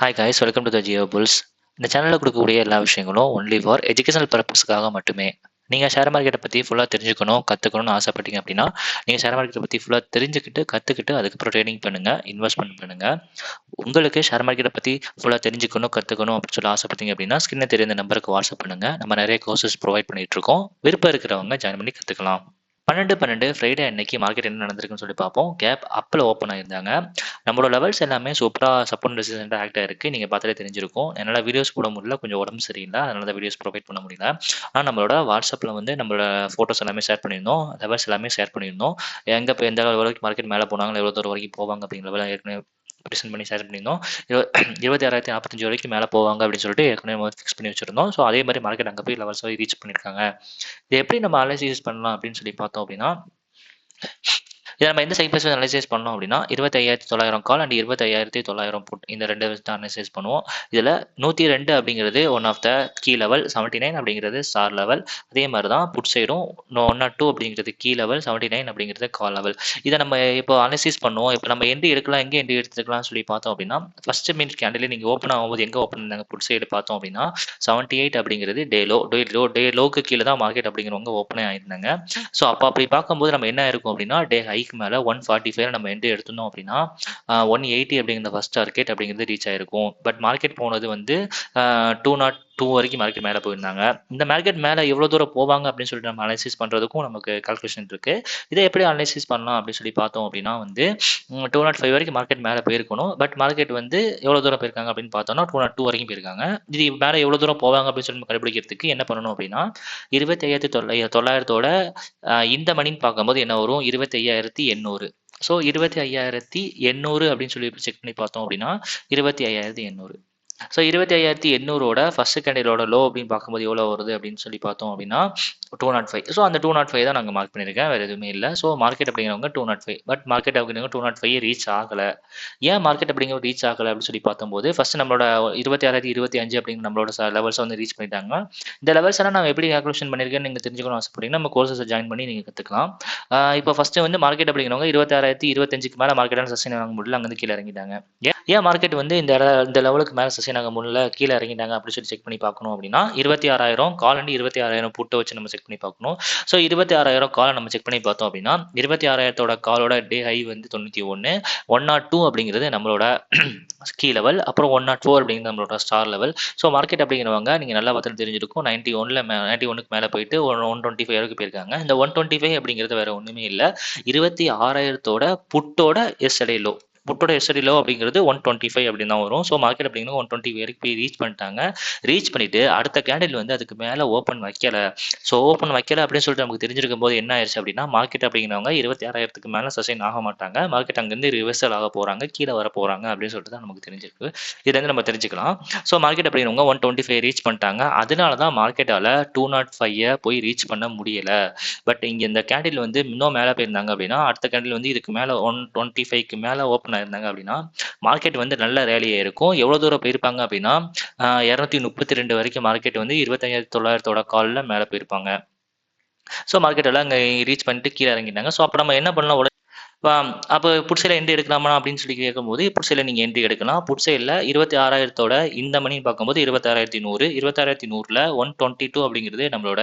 Hi guys, welcome to the Geo Bulls. இந்த சேனலில் கொடுக்கக்கூடிய எல்லா விஷயங்களும் ஒன்லி ஃபார் எஜுகேஷனல் பர்பஸ்க்காக மட்டுமே. நீங்கள் ஷேர் மார்க்கெட்டை பற்றி ஃபுல்லாக தெரிஞ்சுக்கணும், கற்றுக்கணும்னு ஆசைப்பட்டீங்க அப்படின்னா, நீங்கள் ஷேர் மார்க்கெட்டை பற்றி ஃபுல்லாக தெரிஞ்சுக்கிட்டு, கற்றுக்கிட்டு அதுக்கப்புறம் ட்ரேடிங் பண்ணுங்கள், இன்வெஸ்ட்மெண்ட் பண்ணுங்கள். உங்களுக்கு ஷேர் மார்க்கெட்டை பற்றி ஃபுல்லாக தெரிஞ்சுக்கணும், கற்றுக்கணும் அப்படின்னு சொல்லி ஆசைப்பட்டீங்க அப்படின்னா, ஸ்கின்னை தெரிந்த நம்பருக்கு வாட்ஸ்அப் பண்ணுங்கள். நம்ம நிறைய கோர்சஸ் ப்ரொவைட் பண்ணிகிட்டு இருக்கோம். விருப்பம் இருக்கிறவங்க ஜாயின் பண்ணி கற்றுக்கலாம். 12/12 ஃப்ரைடே அன்னைக்கு மார்க்கெட் என்ன நடந்திருக்குன்னு சொல்லி பார்ப்போம். கேப் அப்பில் ஓப்பன் ஆயிருந்தாங்க. நம்மளோட லெவல்ஸ் எல்லாமே சூப்பராக சப்போர்ட் ரெசிஸ்டன்ட் ஆக்ட் ஆயிருக்கு. நீங்கள் பார்த்தாலே தெரிஞ்சிருக்கும். என்னால் வீடியோஸ் போட முடியல, கொஞ்சம் உடம்பு சரியில்லை, அதனால தான் வீடியோஸ் ப்ரொவைட் பண்ண முடியல. ஆனால் நம்மளோட வாட்ஸ்அப்பில் வந்து நம்மளோட ஃபோட்டோஸ் எல்லாமே ஷேர் பண்ணியிருந்தோம், லெவல்ஸ் எல்லாமே ஷேர் பண்ணியிருந்தோம். எங்கே இப்போ எந்த லெவல் வரைக்கும் மார்க்கெட் மேலே போனாங்க, எவ்வளோ தூரம் வரைக்கும் போவாங்க அப்படிங்கிற லெவலில் ஏற்கனவே ப்ரெசென்ட் பண்ணி ஷேர் பண்ணியிருந்தோம். 26,045 வரைக்கும் மேலே போவாங்க அப்படின்னு சொல்லிட்டு ஏற்கனவே ஃபிக்ஸ் பண்ணி வச்சிருந்தோம். ஸோ அதே மாதிரி மார்க்கெட் அங்கே போய் லெவல்ஸ் ரீச் பண்ணியிருக்காங்க. இது எப்படி நம்ம அனலைசிஸ் பண்ணலாம் அப்படின்னு சொல்லி பார்த்தோம் அப்படின்னா, இதை நம்ம எந்த சைட் அனலைசைஸ் பண்ணோம் அப்படின்னா 25,900 கால் அண்ட் 25,900 புட், இந்த ரெண்டு வச்சு அனலைசைஸ் பண்ணுவோம். இதில் 102 அப்படிங்கிறது one of the key level, 79 அப்படிங்கிறது ஸ்டார் லெவல். அதே மாதிரி தான் புட் சைடும் 102 அப்படிங்கிறது கீ லெவல், 79 அப்படிங்கிறது கால் லெவல். இதை நம்ம இப்போ அனலைசிஸ் பண்ணுவோம். இப்போ நம்ம என்ட்ரி எடுக்கலாம், எங்கே என்ட்ரி எடுத்துக்கலாம்னு சொல்லி பார்த்தோம் அப்படின்னா, ஃபர்ஸ்ட் மினிட் கேண்டில் நீங்கள் ஓப்பன் ஆகும்போது எங்கே ஓப்பன் பண்ணாங்க புட் சைடு பார்த்தோம் அப்படின்னா 78 அப்படிங்கிறது டே லோக்கு கீழே தான் மார்க்கெட் அப்படிங்கிறவங்க ஓப்பனே ஆயிருந்தாங்க. ஸோ அப்படி பார்க்கும்போது நம்ம என்ன இருக்கும் அப்படின்னா, டே ஹைக்கு மேலே 145 நம்ம என்ட்ரி எடுத்தோம் அப்படின்னா 180 அப்படிங்கிற ஃபர்ஸ்ட் டார்கெட் அப்படிங்கிறது ரீச் ஆயிருக்கும். பட் மார்க்கெட் போனது வந்து 202 வரைக்கும் மார்க்கெட் மேலே போயிருந்தாங்க. இந்த மார்க்கெட் மேலே எவ்வளோ தூரம் போவாங்க அப்படின்னு சொல்லிட்டு நம்ம அனலைசிஸ் பண்ணுறதுக்கும் நமக்கு கால்குலேஷன் இருக்கு. இதை எப்படி அனலைசிஸ் பண்ணலாம் அப்படின்னு சொல்லி பார்த்தோம் அப்படின்னா வந்து 205 வரைக்கும் மார்க்கெட் மேலே போயிருக்கணும். பட் மார்க்கெட் வந்து எவ்வளோ தூரம் போயிருக்காங்க அப்படின்னு பார்த்தோம்னா 202 வரைக்கும் போயிருக்காங்க. இது மேலே எவ்வளோ தூரம் போவாங்க அப்படின்னு சொல்லி கண்டுபிடிக்கிறதுக்கு என்ன பண்ணணும் அப்படின்னா 25,900 இந்த மணின்னு பார்க்கும்போது என்ன வரும், 25,800. ஸோ 25,800 அப்படின்னு சொல்லி செக் பண்ணி பார்த்தோம் அப்படின்னா 25,800. ஸோ 25,800 ஃபர்ஸ்ட் கேண்டிலோட லோ அப்படின்னு பார்க்கும்போது எவ்வளோ வருது அப்படின்னு சொல்லி பார்த்தோம் அப்படின்னா 205. ஸோ அந்த 205 தான் நாங்கள் மார்க் பண்ணியிருக்கேன், வேறு எதுவுமே இல்லை. ஸோ மார்க்கெட் அப்படிங்கிறவங்க 205, பட் மார்க்கெட் அப்படிங்கிறவங்க 205 ரீச் ஆகலை. ஏன் மார்க்கெட் அப்படிங்கிற ரீச் ஆகலை அப்படின்னு சொல்லி பார்க்கும்போது, ஃபர்ஸ்ட் நம்மளோட 26,025 அப்படிங்கிற நம்மளோட லெவல்ஸை வந்து ரீச் பண்ணிட்டாங்க. இந்த லெவல்ஸ் எல்லாம் நான் எப்படி கால்குலேஷன் பண்ணியிருக்கேன்னு நீங்கள் தெரிஞ்சுக்கணும் ஆசைப்பட்டீங்கன்னா நம்ம கோர்சஸை ஜாயின் பண்ணி நீங்கள் கற்றுக்கலாம். இப்போ ஃபர்ஸ்ட் வந்து மார்க்கெட் அப்படிங்கிறவங்க 26,025 மேலே மார்க்கெட்டான சஸ்டைன் ஆக முடியல, அங்கேருந்து கீழே இறங்கிட்டாங்க. ஏன் மார்க்கெட் வந்து இந்த லெவலுக்கு மேலே சஸ்டைன் ஆக முடியல, கீழே இறங்கிட்டாங்க அப்படின்னு சொல்லி செக் பண்ணி பார்க்கணும் அப்படின்னா 26,000 கால் அண்ட் 26,000 புட்டை வச்சு நம்ம செக் பண்ணி பார்க்கணும். ஸோ 26,000 காலை நம்ம செக் பண்ணி பார்த்தோம் அப்படின்னா 26,000 காலோட டே ஹை வந்து 91, 102 அப்படிங்கிறது நம்மளோட கீ லெவல், அப்புறம் 104 அப்படிங்கிறது நம்மளோட ஸ்டார் லெவல். ஸோ மார்க்கெட் அப்படிங்கிறவங்க நீங்கள் நல்லா பார்த்து தெரிஞ்சிருக்கும், 91க்கு மேலே போயிட்டு 125 வரைக்கும் போயிருக்காங்க. இந்த 125 அப்படிங்கிறது வேற ஒன்றுமே இல்லை, 26,000 புட்டோட எஸ்டர்டே லோ. புட்டோட எஸ்டர்டே லோ அப்படிங்கிறது 125 அப்படின்னு தான் வரும். ஸோ மார்க்கெட் அப்படிங்கிறது 120 வரைக்கும் போய் ரீச் பண்ணிட்டாங்க. ரீச் பண்ணிட்டு அடுத்த கேண்டில் வந்து அதுக்கு மேலே ஓப்பன் வைக்கல. ஸோ ஓப்பன் வைக்கல அப்படின்னு சொல்லிட்டு நமக்கு தெரிஞ்சிருக்கும் போது என்ன ஆயிடுச்சு அப்படின்னா, மார்க்கெட் அப்படிங்கிறவங்க 26,000க்கு மேலே சஸ்டைன் ஆக மாட்டாங்க, மார்க்கெட் அங்கேருந்து ரிவர்சல் ஆக போகிறாங்க, கீழே வர போகிறாங்க அப்படின்னு சொல்லிட்டு தான் நமக்கு தெரிஞ்சிருக்கு. இதுலேருந்து நம்ம தெரிஞ்சுக்கலாம். ஸோ மார்க்கெட் அப்படிங்கிறவங்க 125 ரீச் பண்ணிட்டாங்க. அதனால தான் மார்க்கெட்டால் 205 போய் ரீச் பண்ண முடியலை. பட் இங்கே இந்த கேண்டில் வந்து இன்னும் மேலே போயிருந்தாங்க அப்படின்னா, அடுத்த கேண்டில் வந்து இதுக்கு மேலே 125க்கு மேலே ஓப்பன் இருந்தாங்க அப்படின்னா மார்க்கெட் வந்து நல்ல ரேலியாக இருக்கும். எவ்வளோ தூரம் போயிருப்பாங்க அப்படின்னா 232 வரைக்கும் மார்க்கெட் வந்து 25,900 காலில் மேலே போயிருப்பாங்க. ஸோ மார்க்கெட் எல்லாம் அங்கே ரீச் பண்ணிட்டு கீழே இறங்கிட்டாங்க. ஸோ அப்போ நம்ம என்ன பண்ணலாம், அப்போ புட்சையில் என்ட்ரி எடுக்கலாமா அப்படின்னு சொல்லி கேட்கும்போது புட்சையில் நீங்கள் என்ட்ரி எடுக்கலாம். புட்சையில் 26,000 இந்த மணின்னு பார்க்கும்போது 26,100, 26,100ல் 122 அப்படிங்கிறது நம்மளோட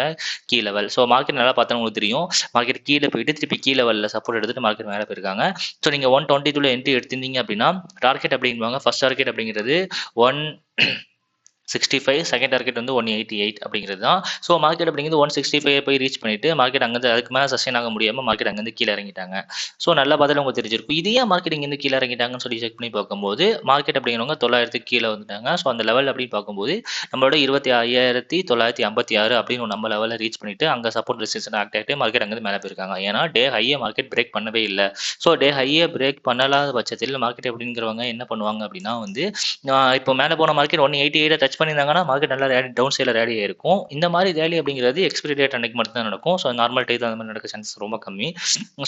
கீ லெவல். ஸோ மார்க்கெட் நல்லா பார்த்தா உங்களுக்கு தெரியும், மார்க்கெட் கீழே போயிட்டு திருப்பி கீ லெவலில் சப்போர்ட் எடுத்துட்டு மார்க்கெட் மேலே போயிருக்காங்க. ஸோ நீங்கள் 122ல் என்ட்ரி எடுத்திருந்தீங்க அப்படின்னா டார்கெட் அப்படிங்குவாங்க, ஃபர்ஸ்ட் டார்கெட் அப்படிங்கிறது 165, செகண்ட் டார்கெட் வந்து 188 அப்படிங்கிறது தான். ஸோ மார்க்கெட் அப்படிங்கிறது 165 போய் ரீச் பண்ணிட்டு மார்க்கெட் அங்கேருந்து அதுக்கு மேலே சஸ்டைன் ஆக முடியாமல் மார்க்கெட் அங்கேருந்து கீழே இறங்கிட்டாங்க. ஸோ நல்லா பதில் உங்களுக்கு தெரிஞ்சிருக்கும். இதே மார்க்கெட் இங்கேருந்து கீழே இறங்கிட்டாங்கன்னு சொல்லி செக் பண்ணி பார்க்கும்போது மார்க்கெட் அப்படிங்கிறவங்க 900க்கு கீழே வந்துட்டாங்க. ஸோ அந்த லெவல் அப்படின்னு பார்க்கும்போது நம்மளோட 25,956 அப்படின்னு நம்ம லெவலில் ரீச் பண்ணிட்டு அங்கே சப்போர்ட் ரெசிஸ்டன்ஸ் ஆக்ட் ஆகிட்டு மார்க்கெட் அங்கேருந்து மேலே போயிருக்காங்க. ஏன்னா டே ஹையை மார்க்கெட் பிரேக் பண்ணவே இல்லை. ஸோ டே ஹையை பிரேக் பண்ணலாத பட்சத்தில் மார்க்கெட் அப்படிங்கிறவங்க என்ன பண்ணுவாங்க அப்படின்னா வந்து இப்போ மேலே போன மார்க்கெட் 188 டச் பண்ணியிருந்தாங்கன்னா மார்க்கெட் நல்லா ரேலி டவுன் சைடில் ரேலி இருக்கும். இந்த மாதிரி ரேலி அப்படிங்கிறது எக்ஸ்பிரி டேட் அன்னைக்கு மட்டும் தான் நடக்கும். ஸோ நார்மல் டைம் அந்த மாதிரி நடக்க சான்சஸ் ரொம்ப கம்மி.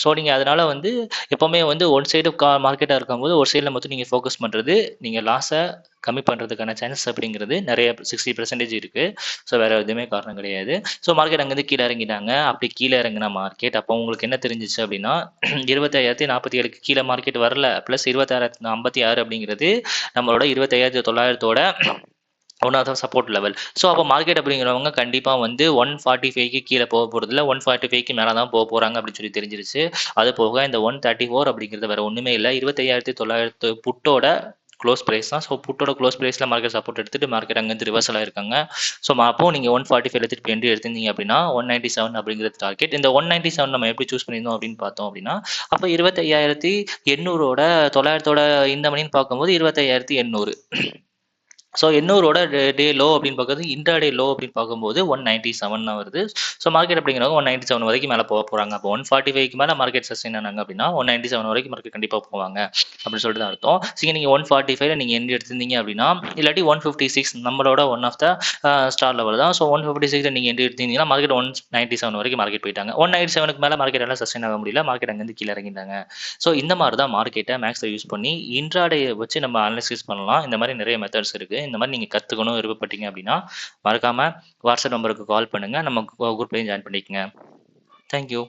ஸோ நீங்கள் அதனால வந்து எப்போவுமே வந்து ஒன் சைடு மார்க்கெட்டாக இருக்கும்போது ஒரு சைடில் மட்டும் நீங்கள் ஃபோக்கஸ் பண்ணுறது நீங்கள் லாஸை கம்மி பண்ணுறதுக்கான சான்சஸ் அப்படிங்கிறது நிறைய 60% இருக்குது. ஸோ வேறு எதுவுமே காரணம் கிடையாது. ஸோ மார்க்கெட் அங்கேருந்து கீழே இறங்கிட்டாங்க. அப்படி கீழே இறங்கின மார்க்கெட் அப்போ உங்களுக்கு என்ன தெரிஞ்சிச்சு அப்படின்னா 25,047க்கு கீழே மார்க்கெட் வரல. ப்ளஸ் 26,056 அப்படிங்கிறது நம்மளோட 25,900ஓட one of the support level. So அப்போ மார்க்கெட் அப்படிங்கிறவங்க கண்டிப்பாக வந்து 145க்கு கீழே போக போகிறதில்ல, 145க்கு மேலே தான் போக போகிறாங்க அப்படின்னு சொல்லி தெரிஞ்சிருச்சு. அது போக இந்த 134 அப்படிங்கிறது வேறு ஒன்றுமே இல்லை, 25,900 புட்டோட க்ளோஸ் ப்ரைஸ் தான். ஸோ புட்டோட க்ளோஸ் ப்ரைஸில் மார்க்கெட் சப்போர்ட் எடுத்துட்டு மார்க்கெட் அங்கேருந்து ரிவர்சல் ஆயிருக்காங்க. ஸோ அப்போ நீங்கள் 145 திருப்பி என்ட்ரி எடுத்திருந்தீங்க அப்படின்னா 197 அப்படிங்கிறது டார்கெட். இந்த 197 நம்ம எப்படி சூஸ் பண்ணியிருந்தோம் அப்படின்னு பார்த்தோம் அப்படின்னா, அப்போ 25,800ஓட 900ஓட இந்த மணின்னு பார்க்கும்போது 25,800. ஸோ 800ஓட டே லோ அப்படின்னு பார்க்குறது இன்ட்ராடே லோ அப்படின்னு பார்க்கும்போது 197 வருது. ஸோ மார்க்கெட் அப்படிங்கிறவங்க 197 வரைக்கும் மேலே போக போகிறாங்க. அப்போ 145க்கு மேலே மார்க்கெட் சஸ்டெயின் ஆனாங்க அப்படின்னா 197 வரைக்கும் மார்க்கெட் கண்டிப்பாக போவாங்க அப்படின்னு சொல்லிட்டு தான் அர்த்தம். ஸோ நீங்கள் 145ல நீங்கள் எண்ட் எடுத்திருந்தீங்க அப்படின்னா, இல்லாட்டி 156 நம்மளோட one of the star level தான். ஸோ 156ல நீங்கள் எண்ட் எடுத்தீங்கன்னா மார்க்கெட் 197 வரைக்கும் மார்க்கெட் போயிட்டாங்க. 197க்கு மேலே மார்க்கெட் எல்லாம் சஸ்டெயின் ஆக முடியல, மார்க்கெட் அங்கேருந்து கீழே இறங்கிட்டாங்க. ஸோ இந்த மாதிரி தான் மார்க்கெட்டை மேக்ஸை யூஸ் பண்ணி இன்ட்ராடே வச்சு நம்ம அனலைசிஸ் பண்ணலாம். இந்த மாதிரி நிறைய மெத்தட்ஸ் இருக்குது. இந்த மாதிரி நீங்கள் கற்றுக்கணும் விருப்பப்பட்டீங்க அப்படின்னா மறக்காமல் வாட்ஸ்அப் நம்பருக்கு கால் பண்ணுங்கள், நம்ம குரூப்லேயும் ஜாயின் பண்ணிக்கங்க. தேங்க்யூ.